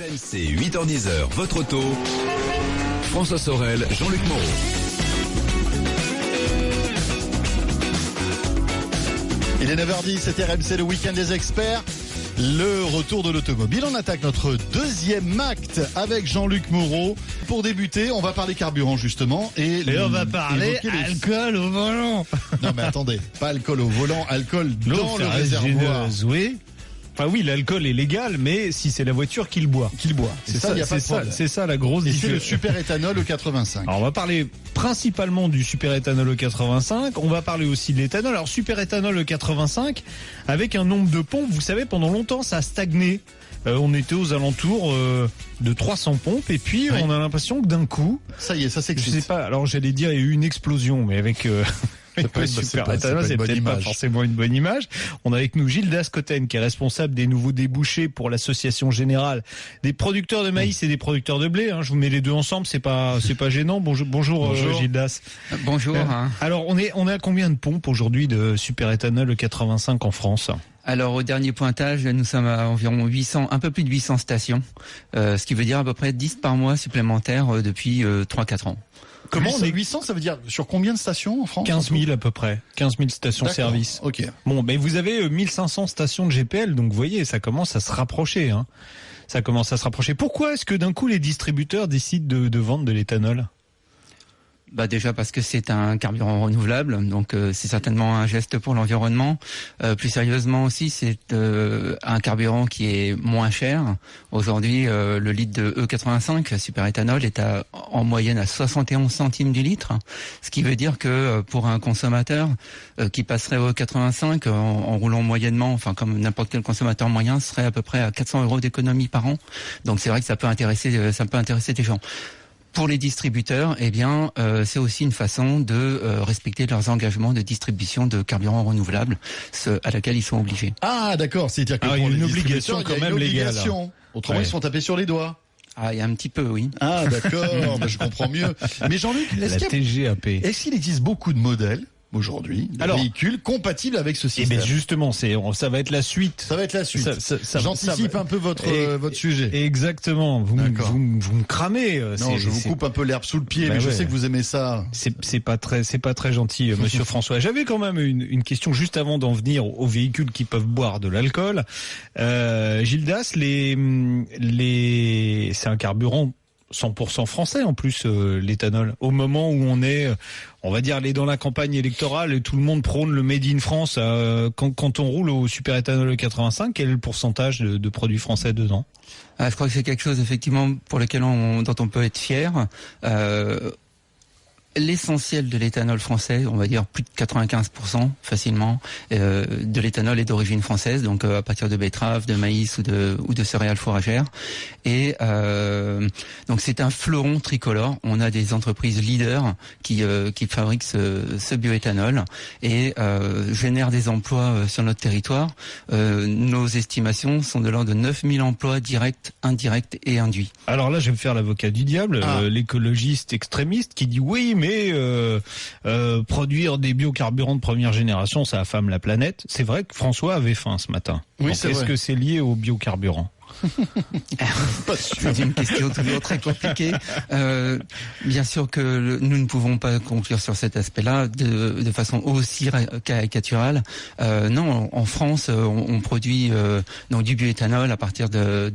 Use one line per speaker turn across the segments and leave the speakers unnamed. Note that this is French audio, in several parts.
RMC 8h10, votre auto. François Sorel, Jean-Luc Moreau.
Il est 9h10, c'est RMC, le week-end des experts. Le retour de l'automobile. On attaque notre deuxième acte avec Jean-Luc Moreau. Pour débuter, on va parler carburant justement. Et
on va parler alcool au volant.
Non mais attendez, pas alcool au volant, alcool dans le réservoir.
Oui. Enfin oui, l'alcool est légal, mais si c'est la voiture qui le boit.
C'est ça, il n'y a pas de problème.
C'est ça la grosse différence.
Et c'est le super-éthanol E85.
Alors on va parler principalement du super-éthanol E85. On va parler aussi de l'éthanol. Alors super-éthanol E85, avec un nombre de pompes, vous savez, pendant longtemps, ça a stagné. On était aux alentours de 300 pompes et puis on a l'impression que d'un coup...
Ça y est, ça s'excite.
Je sais pas, alors j'allais dire il y a eu une explosion, mais avec...
C'est
peut-être pas forcément une bonne image. On a avec nous Gilles Dascoten, qui est responsable des nouveaux débouchés pour l'association générale des producteurs de maïs et des producteurs de blé. Je vous mets les deux ensemble, c'est pas gênant. Bonjour. Gilles Das.
Bonjour.
Alors on est à combien de pompes aujourd'hui de super-éthanol 85 en France?
Alors au dernier pointage, nous sommes à environ 800, un peu plus de 800 stations, ce qui veut dire à peu près 10 par mois supplémentaires depuis 3-4 ans.
Comment on est 800, ça veut dire sur combien de stations en France?
15 000 à peu près, 15 000 stations-service.
Ok.
Bon, mais vous avez 1500 stations de GPL, donc vous voyez, ça commence à se rapprocher. Ça commence à se rapprocher. Pourquoi est-ce que d'un coup les distributeurs décident de vendre de l'éthanol ?
Déjà parce que c'est un carburant renouvelable, donc c'est certainement un geste pour l'environnement. Plus sérieusement aussi, c'est un carburant qui est moins cher. Aujourd'hui, le litre de E85 super-éthanol est en moyenne à 71 centimes du litre, ce qui veut dire que pour un consommateur qui passerait au E85 en roulant moyennement, enfin comme n'importe quel consommateur moyen, serait à peu près à 400 € d'économie par an. Donc c'est vrai que ça peut intéresser des gens. Pour les distributeurs, c'est aussi une façon de respecter leurs engagements de distribution de carburants renouvelables, à laququelle ils sont obligés.
Ah, d'accord. C'est-à-dire que
il y a une obligation quand même légale.
Autrement, ils sont tapés sur les doigts.
Ah, il y a un petit peu, oui.
Ah, d'accord. Je comprends mieux. Mais Jean-Luc, est-ce qu'il existe beaucoup de modèles aujourd'hui, véhicules compatibles avec ce système?
Justement, ça va être la suite.
Ça va être la suite. J'anticipe un peu votre sujet.
Exactement. Vous me cramez.
Non, je vous coupe un peu l'herbe sous le pied, mais je sais que vous aimez ça.
C'est pas très gentil, monsieur François. J'avais quand même une question juste avant d'en venir aux véhicules qui peuvent boire de l'alcool. Gilles Das, c'est un carburant 100% français en plus, l'éthanol. Au moment où on est, on va dire, aller dans la campagne électorale et tout le monde prône le Made in France, quand on roule au super-éthanol 85, quel est le pourcentage de produits français dedans?
Je crois que c'est quelque chose effectivement pour lequel dont on peut être fier. L'essentiel de l'éthanol français, on va dire plus de 95% facilement, de l'éthanol est d'origine française, donc à partir de betteraves, de maïs ou de céréales fourragères. Et donc c'est un fleuron tricolore. On a des entreprises leaders qui fabriquent ce bioéthanol et génèrent des emplois sur notre territoire. Nos estimations sont de l'ordre de 9000 emplois directs, indirects et induits.
Alors là, je vais me faire l'avocat du diable, l'écologiste extrémiste qui dit oui, mais produire des biocarburants de première génération, ça affame la planète. C'est vrai que François avait faim ce matin.
Oui,
est-ce que c'est lié aux biocarburants?
C'est une question toujours très compliquée. Bien sûr que nous ne pouvons pas conclure sur cet aspect-là de façon aussi caricaturale. Non, en France, on produit donc du bioéthanol à partir de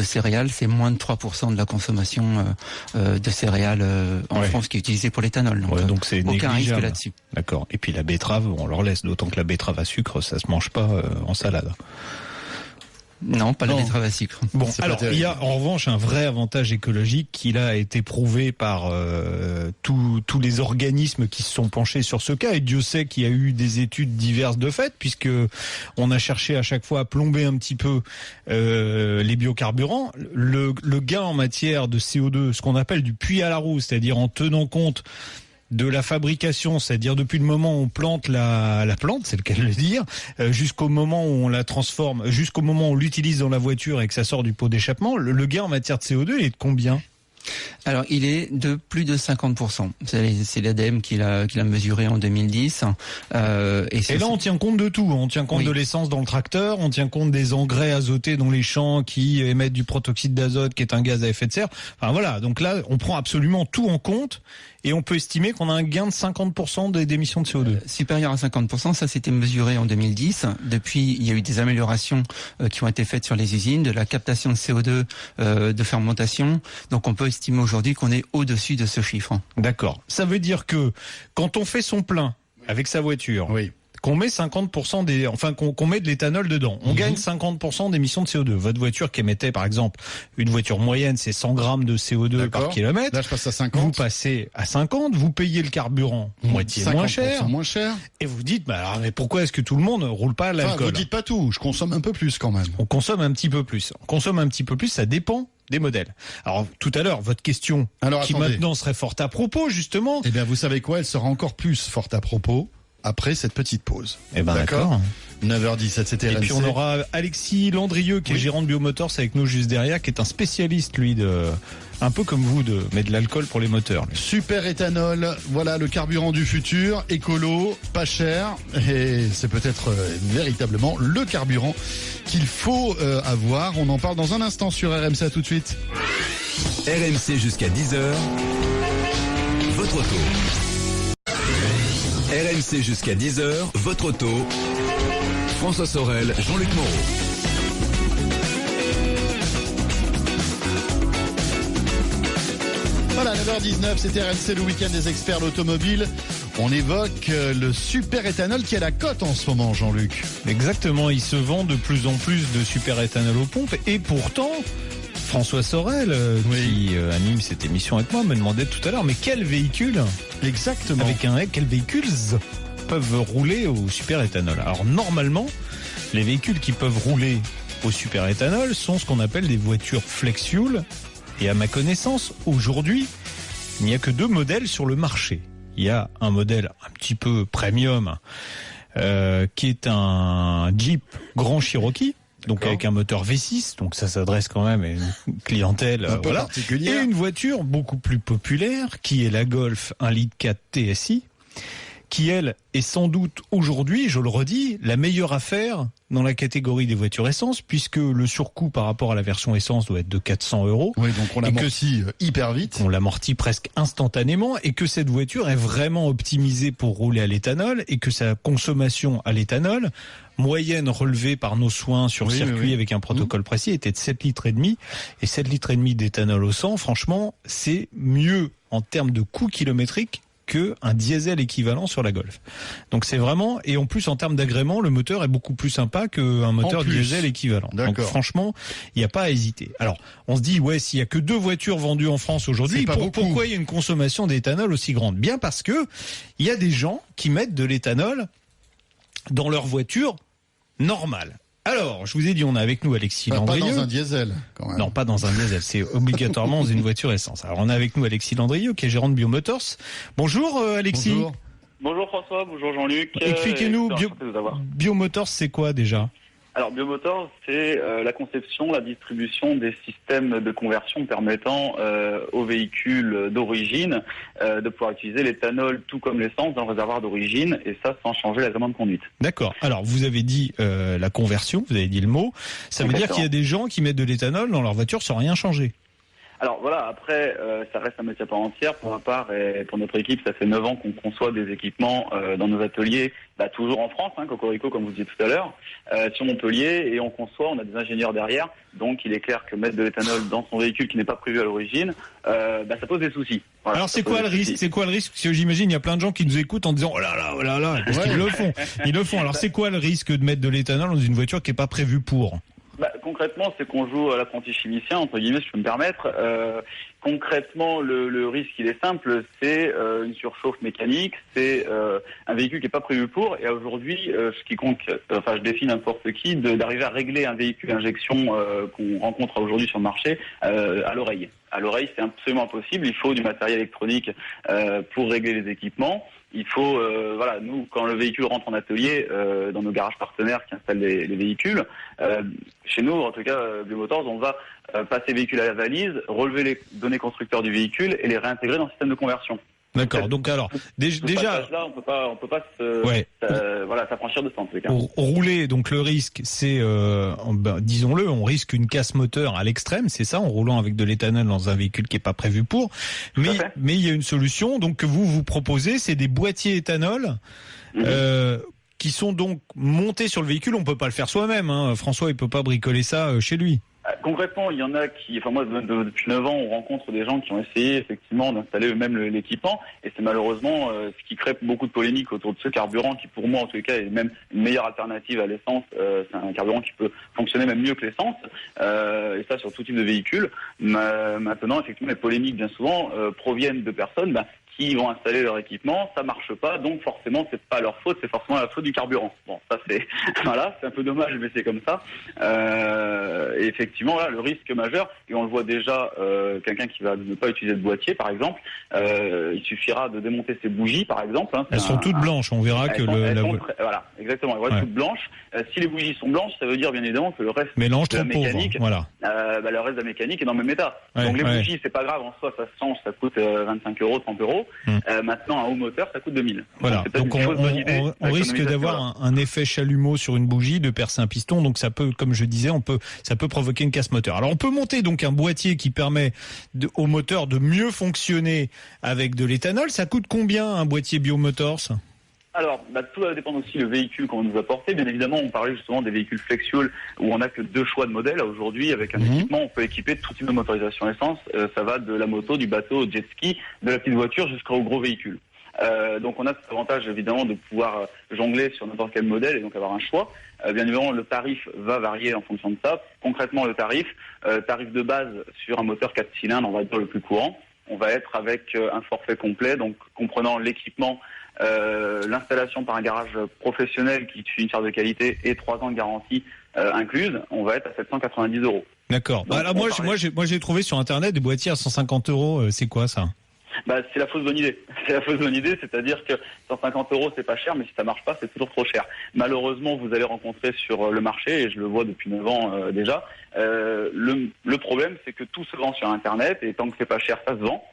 céréales. C'est moins de 3% de la consommation de céréales en France qui est utilisée pour l'éthanol.
Donc c'est
aucun
négligeable.
risque là-dessus.
D'accord. Et puis la betterave, on leur laisse, d'autant que la betterave à sucre, ça se mange pas en salade.
Non, pas la betterave à sucre.
Bon, alors il y a en revanche un vrai avantage écologique qui a été prouvé par tous les organismes qui se sont penchés sur ce cas, et Dieu sait qu'il y a eu des études diverses de fait, puisque on a cherché à chaque fois à plomber un petit peu les biocarburants. Le gain en matière de CO2, ce qu'on appelle du puits à la roue, c'est-à-dire en tenant compte de la fabrication, c'est-à-dire depuis le moment où on plante la plante, c'est le cas de le dire, jusqu'au moment où on la transforme, jusqu'au moment où on l'utilise dans la voiture et que ça sort du pot d'échappement, le gain en matière de CO2, il est de combien?
Alors, il est de plus de 50%. C'est l'ADEME qui l'a mesuré en 2010.
Et là, on tient compte de tout. On tient compte de l'essence dans le tracteur, on tient compte des engrais azotés dans les champs qui émettent du protoxyde d'azote, qui est un gaz à effet de serre. Enfin voilà, donc là, on prend absolument tout en compte et on peut estimer qu'on a un gain de 50% d'émissions de CO2.
Supérieur à 50%, ça c'était mesuré en 2010. Depuis, il y a eu des améliorations qui ont été faites sur les usines, de la captation de CO2, de fermentation. Donc on peut estimer aujourd'hui qu'on est au-dessus de ce chiffre.
D'accord. Ça veut dire que quand on fait son plein avec sa voiture, qu'on met 50% qu'on met de l'éthanol dedans, on gagne 50% d'émissions de CO2. Votre voiture qui émettait, par exemple, une voiture moyenne, c'est 100 grammes de CO2 par kilomètre.
Là, je passe à 50.
Vous passez à 50, vous payez le carburant moitié moins cher. Et vous dites, mais pourquoi est-ce que tout le monde ne roule pas à l'alcool?
Vous dites pas tout, je consomme un peu plus quand même.
On consomme un petit peu plus. Ça dépend des modèles. Alors, tout à l'heure, votre question, maintenant serait forte à propos, justement.
Eh bien, vous savez quoi? Elle sera encore plus forte à propos après cette petite pause.
Eh ben d'accord.
9h17, c'était RMC.
Et puis on aura Alexis Landrieux, qui est gérant de Biomotors avec nous juste derrière, qui est un spécialiste, lui, un peu comme vous, mais de l'alcool pour les moteurs. Lui.
Super éthanol, voilà le carburant du futur, écolo, pas cher, et c'est peut-être véritablement le carburant qu'il faut avoir. On en parle dans un instant sur RMC, à tout de suite.
RMC jusqu'à 10h, votre auto. RMC jusqu'à 10h, votre auto. François Sorel, Jean-Luc Moreau.
Voilà, 9h19, c'était RMC, le week-end des experts l'automobile. On évoque le super éthanol qui est à la cote en ce moment, Jean-Luc.
Exactement, il se vend de plus en plus de super éthanol aux pompes et pourtant... François Sorel, qui anime cette émission avec moi, me demandait tout à l'heure, mais quel véhicule,
exactement,
quels véhicules peuvent rouler au super éthanol? Alors normalement, les véhicules qui peuvent rouler au super éthanol sont ce qu'on appelle des voitures flex fuel. Et à ma connaissance, aujourd'hui, il n'y a que 2 modèles sur le marché. Il y a un modèle un petit peu premium, qui est un Jeep Grand Cherokee. Donc avec un moteur V6, donc ça s'adresse quand même à une clientèle
un peu particulière.
Et une voiture beaucoup plus populaire qui est la Golf 1,4 litre TSI, qui elle est sans doute aujourd'hui, je le redis, la meilleure affaire dans la catégorie des voitures essence, puisque le surcoût par rapport à la version essence doit être de 400 €.
Oui, donc on l'amortit hyper vite.
On l'amortit presque instantanément et que cette voiture est vraiment optimisée pour rouler à l'éthanol et que sa consommation à l'éthanol, moyenne relevée par nos soins sur circuit avec un protocole précis, était de 7,5 litres. Et 7,5 litres d'éthanol au 100, franchement, c'est mieux en termes de coût kilométrique qu'un diesel équivalent sur la Golf. Donc c'est vraiment, et en plus en termes d'agrément, le moteur est beaucoup plus sympa qu'un moteur diesel équivalent. Donc franchement, il n'y a pas à hésiter. Alors, on se dit, s'il y a que 2 voitures vendues en France aujourd'hui, pourquoi il y a une consommation d'éthanol aussi grande? Bien parce que il y a des gens qui mettent de l'éthanol dans leur voiture normale. Alors, je vous ai dit, on a avec nous Alexis Landrieux.
Pas dans un diesel, quand même.
Non, pas dans un diesel. C'est obligatoirement dans une voiture essence. Alors, on a avec nous Alexis Landrieux, qui est gérant de Biomotors. Bonjour, Alexis.
Bonjour. Bonjour François, bonjour Jean-Luc.
Expliquez-nous, Biomotors, c'est quoi déjà?
Alors Biomotors, c'est la conception, la distribution des systèmes de conversion permettant aux véhicules d'origine de pouvoir utiliser l'éthanol tout comme l'essence dans le réservoir d'origine, et ça sans changer l'agrément de conduite.
D'accord. Alors vous avez dit la conversion, vous avez dit le mot. Ça veut dire qu'il y a des gens qui mettent de l'éthanol dans leur voiture sans rien changer.
Alors voilà, après, ça reste un métier à part entière. Pour ma part et pour notre équipe, ça fait 9 ans qu'on conçoit des équipements dans nos ateliers, toujours en France, Cocorico, comme vous disiez tout à l'heure, sur Montpellier, et on conçoit, on a des ingénieurs derrière, donc il est clair que mettre de l'éthanol dans son véhicule qui n'est pas prévu à l'origine, ça pose des soucis. Voilà,
alors c'est quoi le risque? C'est quoi le risque? Parce que j'imagine il y a plein de gens qui nous écoutent en disant oh là là, parce qu'ils le font. Ils le font. Alors c'est quoi le risque de mettre de l'éthanol dans une voiture qui n'est pas prévue pour?
Concrètement, c'est qu'on joue à l'apprenti chimicien, entre guillemets, si je peux me permettre. Concrètement, le risque, il est simple, c'est une surchauffe mécanique, c'est un véhicule qui n'est pas prévu pour, et aujourd'hui, je défie n'importe qui d'arriver à régler un véhicule injection qu'on rencontre aujourd'hui sur le marché à l'oreille. À l'oreille, c'est absolument impossible. Il faut du matériel électronique pour régler les équipements. il faut, voilà, nous, quand le véhicule rentre en atelier, dans nos garages partenaires qui installent les véhicules, chez nous, en tout cas, Biomotors, on va passer le véhicule à la valise, relever les données constructeurs du véhicule et les réintégrer dans le système de conversion.
D'accord. Donc alors déjà,
là, on peut pas s'affranchir de ça en tout cas.
Pour rouler, donc le risque, c'est, disons-le, on risque une casse moteur à l'extrême, c'est ça, en roulant avec de l'éthanol dans un véhicule qui est pas prévu pour. Mais il y a une solution, donc que vous proposez, c'est des boîtiers éthanol. Qui sont donc montés sur le véhicule. On peut pas le faire soi-même, hein. François, il peut pas bricoler ça chez lui.
Concrètement, il y en a qui, enfin moi depuis 9 ans, on rencontre des gens qui ont essayé effectivement d'installer eux-mêmes l'équipement, et c'est malheureusement ce qui crée beaucoup de polémiques autour de ce carburant qui, pour moi en tout cas, est même une meilleure alternative à l'essence. C'est un carburant qui peut fonctionner même mieux que l'essence, et ça sur tout type de véhicule. Maintenant, effectivement, les polémiques bien souvent proviennent de personnes qui vont installer leur équipement, ça marche pas, donc forcément c'est pas leur faute, c'est forcément la faute du carburant. Bon, ça c'est voilà, c'est un peu dommage, mais c'est comme ça. Et effectivement, là, le risque majeur, et on le voit déjà, quelqu'un qui va ne pas utiliser de boîtier, par exemple, il suffira de démonter ses bougies, par exemple. Hein,
elles sont toutes blanches, on verra que
voilà, exactement, elles vont être toutes blanches. Si les bougies sont blanches, ça veut dire bien évidemment que le reste
mélange
de la mécanique,
voilà.
Le reste de la mécanique est dans le même état. Donc les bougies, c'est pas grave en soi, ça se change, ça coûte 25 €, 30 €. Maintenant, un haut moteur, ça coûte 2000.
Voilà. Donc on risque d'avoir un effet chalumeau sur une bougie, de percer un piston. Donc ça peut, comme je disais, ça peut provoquer une casse moteur. Alors on peut monter donc un boîtier qui permet au moteur de mieux fonctionner avec de l'éthanol. Ça coûte combien un boîtier Biomotors ?
Alors, tout va dépendre aussi du véhicule qu'on nous a porté. Bien évidemment, on parlait justement des véhicules flexuels où on n'a que 2 choix de modèles. Aujourd'hui, avec un équipement, on peut équiper tout type de motorisation essence. Ça va de la moto, du bateau, au jet ski, de la petite voiture jusqu'au gros véhicule. Donc on a cet avantage évidemment de pouvoir jongler sur n'importe quel modèle et donc avoir un choix. Bien évidemment, le tarif va varier en fonction de ça. Concrètement, le tarif de base sur un moteur 4 cylindres, on va dire le plus courant, on va être avec un forfait complet, donc comprenant l'équipement, l'installation par un garage professionnel qui suit une charte de qualité et 3 ans de garantie incluse, on va être à 790 €.
D'accord. Alors moi j'ai trouvé sur internet des boîtiers à 150 €. C'est quoi ça ?
C'est la fausse bonne idée. C'est la fausse bonne idée, c'est-à-dire que 150 € c'est pas cher, mais si ça marche pas, c'est toujours trop cher. Malheureusement, vous allez rencontrer sur le marché, et je le vois depuis 9 ans déjà, le problème c'est que tout se vend sur Internet, et tant que c'est pas cher, ça se vend.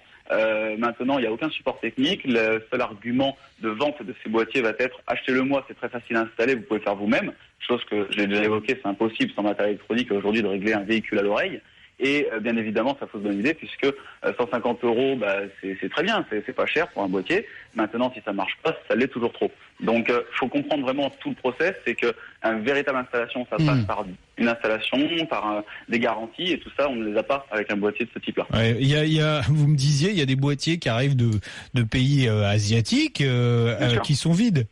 Maintenant, il n'y a aucun support technique. Le seul argument de vente de ces boîtiers va être achetez-le-moi, c'est très facile à installer, vous pouvez le faire vous-même. Chose que j'ai déjà évoquée, c'est impossible sans matériel électronique aujourd'hui de régler un véhicule à l'oreille. Et bien évidemment, ça fausse bonne idée puisque 150 €, c'est très bien, c'est pas cher pour un boîtier. Maintenant, si ça marche pas, ça l'est toujours trop. Donc, faut comprendre vraiment tout le process, c'est que une véritable installation, ça passe par une installation, par des garanties, et tout ça, on ne les a pas avec un boîtier de ce type-là.
Ouais, vous me disiez, il y a des boîtiers qui arrivent de pays asiatiques qui sont vides.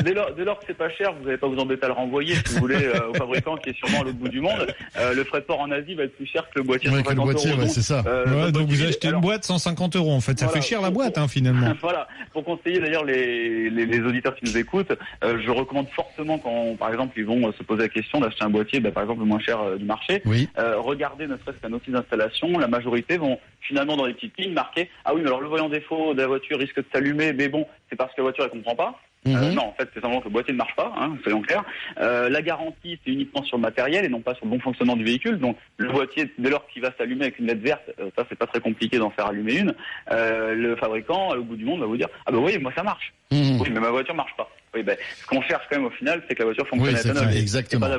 Dès lors que c'est pas cher, vous n'allez pas vous embêter à le renvoyer, si vous voulez, au fabricant qui est sûrement à l'autre bout du monde. Le frais de port en Asie va être plus cher que le boîtier.
Que le boîtier, c'est ça.
Donc vous achetez une boîte 150 € en fait, ça fait cher la boîte finalement.
Voilà. Pour conseiller d'ailleurs les auditeurs qui nous écoutent, je recommande fortement quand, par exemple, ils vont se poser la question d'acheter un boîtier, par exemple le moins cher du marché. Regardez ne serait-ce qu'un notice d'installation. La majorité vont finalement dans les petites lignes marquer ah oui, mais alors le voyant défaut de la voiture risque de s'allumer, mais bon, c'est parce que la voiture elle comprend pas. Non, en fait, c'est simplement que le boîtier ne marche pas, soyons clairs. La garantie, c'est uniquement sur le matériel et non pas sur le bon fonctionnement du véhicule. Donc, le boîtier, dès lors qu'il va s'allumer avec une LED verte, ça, c'est pas très compliqué d'en faire allumer une. Le fabricant, au bout du monde, va vous dire ah oui, moi ça marche. Oui, mais ma voiture marche pas. Oui, ce qu'on cherche quand même au final, c'est que la voiture fonctionne à l'éthanol.
Exactement.
Et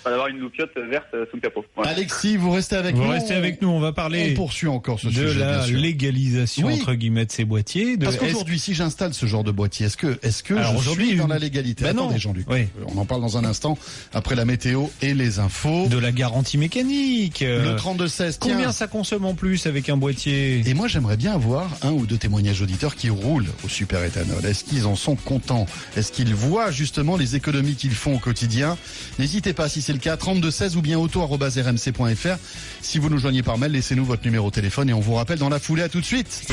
pas d'avoir une loupiote verte sous le capot. Voilà.
Alexis, vous restez avec nous.
Vous restez avec nous, on va parler.
On poursuit encore ce
sujet,
de la
légalisation entre guillemets de ces boîtiers.
Parce qu'aujourd'hui, si j'installe ce genre de boîtier, est-ce que je suis dans la légalité? Attendez, Jean-Luc. On en parle dans un instant après la météo et les infos.
De la garantie mécanique.
Le 3216.
Combien ça consomme en plus avec un boîtier?
Et moi, j'aimerais bien avoir un ou deux témoignages auditeurs qui roulent au super éthanol. Est-ce qu'ils en sont contents? Est-ce qu'ils voient justement les économies qu'ils font au quotidien? N'hésitez pas, si c'est le cas, 3216 ou bien auto@rmc.fr. Si vous nous joignez par mail, laissez-nous votre numéro de téléphone et on vous rappelle dans la foulée. À tout de suite.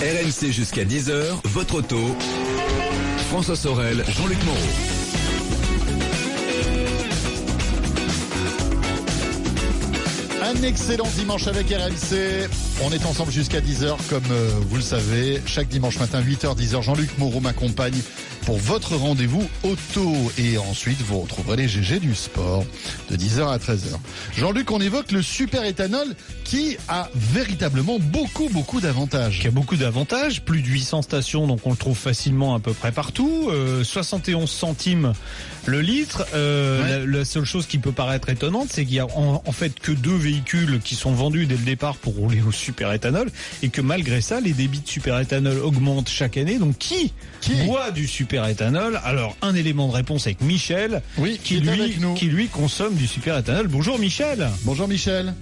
RMC jusqu'à 10h, votre auto. François Sorel, Jean-Luc Moreau.
Un excellent dimanche avec RMC. On est ensemble jusqu'à 10h comme vous le savez. Chaque dimanche matin 8h, 10h, Jean-Luc Moreau m'accompagne pour votre rendez-vous auto. Et ensuite, vous retrouverez les GG du sport de 10h à 13h. Jean-Luc, on évoque le super éthanol qui a véritablement beaucoup d'avantages.
Qui a beaucoup d'avantages, plus de 800 stations, donc on le trouve facilement à peu près partout. 71 centimes le litre. La seule chose qui peut paraître étonnante, c'est qu'il y a en fait que 2 véhicules qui sont vendus dès le départ pour rouler au super éthanol, et que malgré ça, les débits de super éthanol augmentent chaque année. Donc qui boit du super éthanol? Alors, un élément de réponse avec Michel, qui lui consomme du super éthanol. Bonjour Michel.
Bonjour Michel.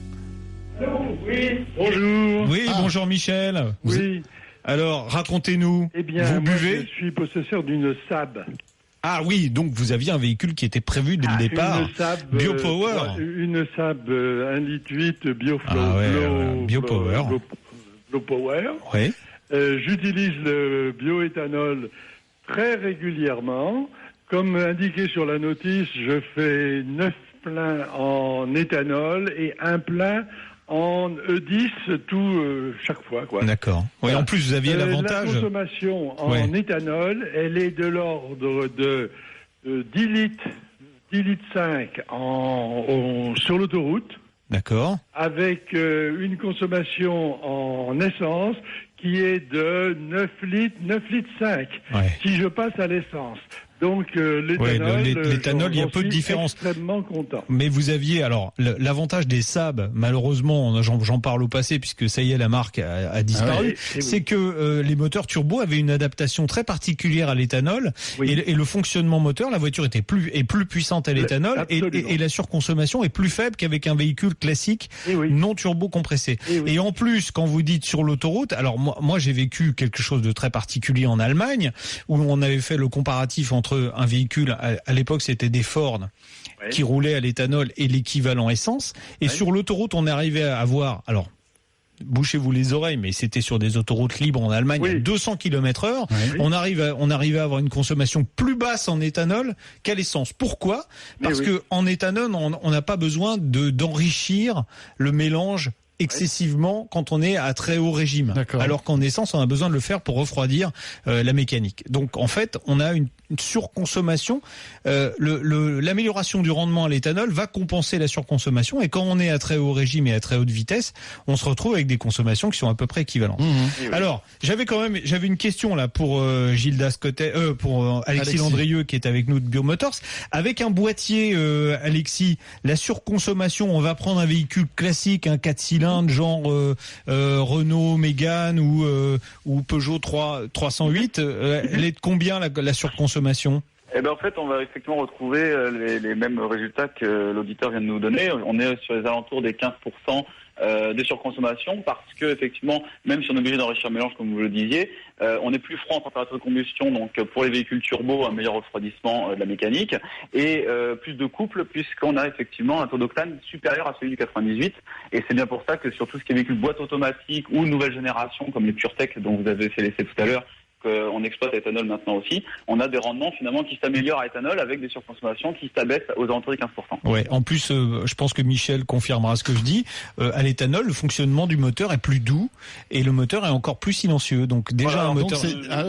Oui, bonjour.
Oui, bonjour Michel.
Oui.
Alors, racontez-nous.
Eh bien,
vous
moi,
buvez?
je suis possesseur d'une Saab.
Ah oui, donc vous aviez un véhicule qui était prévu dès le départ.
Une Saab,
BioPower.
Une Saab 1,8 litre BioFlow.
BioPower.
BioPower.
Oui.
J'utilise le bioéthanol très régulièrement. Comme indiqué sur la notice, je fais 9 pleins en éthanol et 1 plein en E10 chaque fois, quoi.
D'accord. Oui,
Voilà.
en plus vous aviez l'avantage.
La consommation en éthanol, elle est de l'ordre de 10 litres 5 sur l'autoroute.
D'accord.
Avec une consommation en essence qui est de 9 litres 5.
Ouais.
Si je passe à l'essence. Donc l'éthanol,
l'éthanol, il y a peu de différence.
Extrêmement content.
Mais vous aviez, alors, l'avantage des Saab, malheureusement, j'en parle au passé, puisque ça y est, la marque a disparu, c'est que les moteurs turbo avaient une adaptation très particulière à l'éthanol, et le fonctionnement moteur, la voiture est plus puissante à l'éthanol, et la surconsommation est plus faible qu'avec un véhicule classique non turbo compressé. Et en plus, quand vous dites sur l'autoroute, alors moi j'ai vécu quelque chose de très particulier en Allemagne, où on avait fait le comparatif entre un véhicule, à l'époque c'était des Ford, qui roulaient à l'éthanol et l'équivalent essence, et sur l'autoroute on arrivait à avoir, alors bouchez-vous les oreilles, mais c'était sur des autoroutes libres en Allemagne à 200 km/h, on arrivait à avoir une consommation plus basse en éthanol qu'à l'essence. Pourquoi? Parce que en éthanol on n'a pas besoin d'enrichir le mélange excessivement quand on est à très haut régime. Alors qu'en essence, on a besoin de le faire pour refroidir la mécanique. Donc en fait, on a une surconsommation. L'amélioration du rendement à l'éthanol va compenser la surconsommation, et quand on est à très haut régime et à très haute vitesse, on se retrouve avec des consommations qui sont à peu près équivalentes. Alors, j'avais une question là pour Gilda Scottet, pour Alexis Landrieux qui est avec nous de Biomotors. Avec un boîtier, Alexis, la surconsommation, on va prendre un véhicule classique, un 4 cylindres, genre Renault Mégane ou Peugeot 308, elle est de combien la surconsommation?
Eh ben en fait, on va effectivement retrouver les mêmes résultats que l'auditeur vient de nous donner. On est sur les alentours des 15% de surconsommation, parce que effectivement, même si on est obligé d'enrichir le mélange comme vous le disiez, on est plus froid en température de combustion, donc pour les véhicules turbo, un meilleur refroidissement de la mécanique, et plus de couple, puisqu'on a effectivement un taux d'octane supérieur à celui du 98, et c'est bien pour ça que sur tout ce qui est véhicule boîte automatique ou nouvelle génération, comme les PureTech dont vous avez fait l'essai tout à l'heure, qu'on exploite à éthanol maintenant aussi, on a des rendements finalement qui s'améliorent à éthanol avec des surconsommations qui s'abaissent aux alentours des 15%. Ouais,
en plus, je pense que Michel confirmera ce que je dis. À l'éthanol, le fonctionnement du moteur est plus doux et le moteur est encore plus silencieux. Donc déjà un moteur.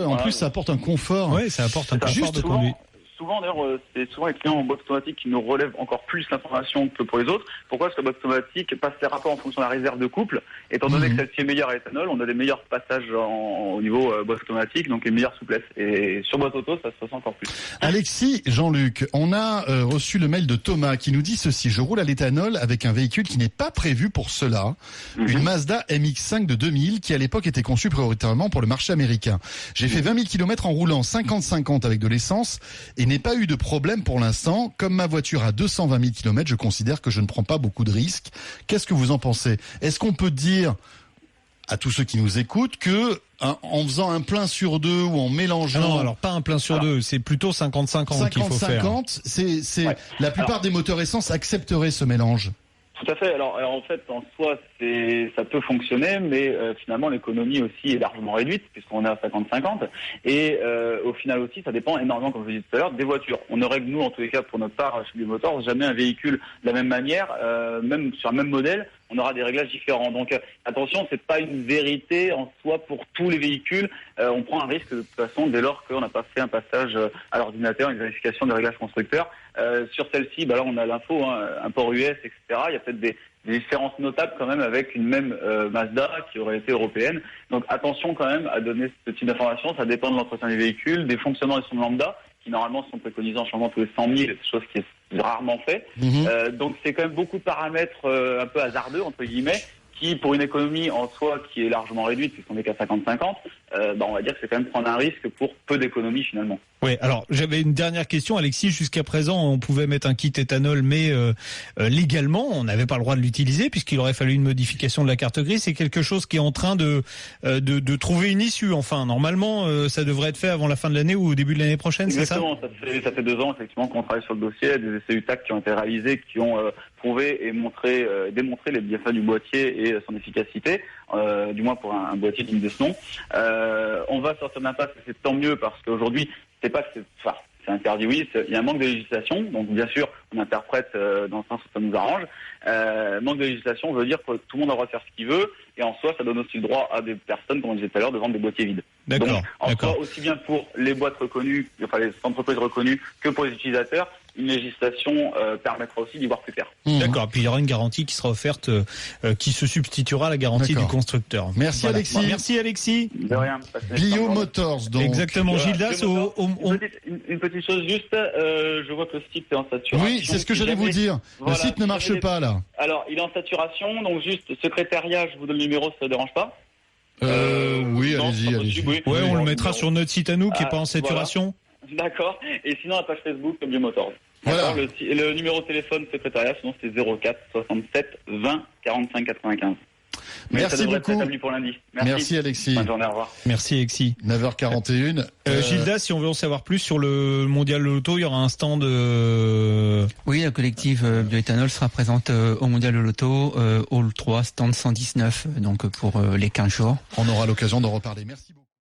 En plus, ça apporte un confort.
Ouais, ça apporte un confort de conduite.
Souvent, d'ailleurs, c'est souvent les clients en boîte automatique qui nous relèvent encore plus l'information que pour les autres. Pourquoi? Parce que la boîte automatique passe les rapports en fonction de la réserve de couple. Étant donné que celle-ci est meilleure à l'éthanol, on a des meilleurs passages au niveau boîte automatique, donc une meilleure souplesse. Et sur boîte auto, ça se ressent encore plus.
Alexis, Jean-Luc, on a reçu le mail de Thomas qui nous dit ceci: je roule à l'éthanol avec un véhicule qui n'est pas prévu pour cela, une Mazda MX-5 de 2000 qui à l'époque était conçue prioritairement pour le marché américain. J'ai fait 20 000 km en roulant 50-50 avec de l'essence et n'ai pas eu de problème pour l'instant. Comme ma voiture a 220 000 km, je considère que je ne prends pas beaucoup de risques. Qu'est-ce que vous en pensez? Est-ce qu'on peut dire à tous ceux qui nous écoutent que en faisant un plein sur deux ou en mélangeant...
Non, alors pas un plein sur deux, c'est plutôt 50-50 qu'il faut faire.
50-50, la plupart des moteurs essence accepteraient ce mélange.
Tout à fait. Alors en fait, en soi, ça peut fonctionner, mais finalement, l'économie aussi est largement réduite, puisqu'on est à 50-50. Et au final aussi, ça dépend énormément, comme je vous disais tout à l'heure, des voitures. On ne règle, nous, en tous les cas, pour notre part, chez Biomotors, jamais un véhicule de la même manière, même sur un même modèle, on aura des réglages différents. Donc attention, c'est pas une vérité en soi pour tous les véhicules. On prend un risque de toute façon dès lors qu'on n'a pas fait un passage à l'ordinateur, une vérification des réglages constructeurs. Sur celle-ci, là on a l'info, un port US, etc. Il y a peut-être des différences notables quand même avec une même Mazda qui aurait été européenne. Donc attention quand même à donner ce type d'informations. Ça dépend de l'entretien des véhicules, des fonctionnements des sondes lambda, qui normalement sont préconisés en changement tous les 100 000, chose qui est rarement fait. Donc c'est quand même beaucoup de paramètres un peu hasardeux, entre guillemets, qui, pour une économie en soi qui est largement réduite, puisqu'on est qu'à 50-50, on va dire que c'est quand même prendre un risque pour peu d'économie finalement.
Oui, alors j'avais une dernière question, Alexis. Jusqu'à présent, on pouvait mettre un kit éthanol, mais légalement, on n'avait pas le droit de l'utiliser puisqu'il aurait fallu une modification de la carte grise. C'est quelque chose qui est en train de trouver une issue. Enfin, normalement, ça devrait être fait avant la fin de l'année ou au début de l'année prochaine, c'est ça ?
Exactement. Ça fait 2 ans effectivement qu'on travaille sur le dossier. Il y a des essais UTAC qui ont été réalisés, qui ont prouvé et démontré les bienfaits du boîtier et son efficacité, du moins pour un boîtier digne de ce nom. On va sortir d'impasse, c'est tant mieux parce qu'aujourd'hui, c'est pas que c'est interdit, oui, il y a un manque de législation, donc bien sûr, on interprète dans le sens où ça nous arrange. Manque de législation veut dire que tout le monde a le droit de faire ce qu'il veut, et en soi, ça donne aussi le droit à des personnes, comme on disait tout à l'heure, de vendre des boîtiers vides.
D'accord.
Donc, en soi, aussi bien pour les boîtes reconnues, enfin les entreprises reconnues, que pour les utilisateurs, une législation permettra aussi d'y voir plus clair.
D'accord. Puis il y aura une garantie qui sera offerte, qui se substituera à la garantie du constructeur.
Merci Alexis.
Merci Alexis.
De rien.
Biomotors, donc.
Exactement. Gildas,
une petite chose juste, je vois que le site est en saturation.
Oui, c'est ce que j'allais vous dire. Le site ne marche pas là.
Alors, il est en saturation, donc juste secrétariat, je vous donne le numéro, ça ne dérange pas.
Oui,
non,
allez-y.
Oui.
Ouais, on le mettra sur notre site à nous, qui est pas en saturation.
Voilà. D'accord. Et sinon, la page Facebook, Biomotors.
Voilà.
Le numéro de téléphone secrétariat, sinon c'est 04 67 20 45 95. Mais
Merci
ça devrait
beaucoup.
être établi pour lundi.
Merci Alexis.
Bonne journée, au revoir.
Merci Alexis.
9h41.
Gildas, si on veut en savoir plus sur le mondial de l'auto, il y aura un stand.
Oui, la collective bioéthanol sera présente au mondial de l'auto, hall 3, stand 119, donc pour les 15 jours.
On aura l'occasion d'en reparler. Merci beaucoup.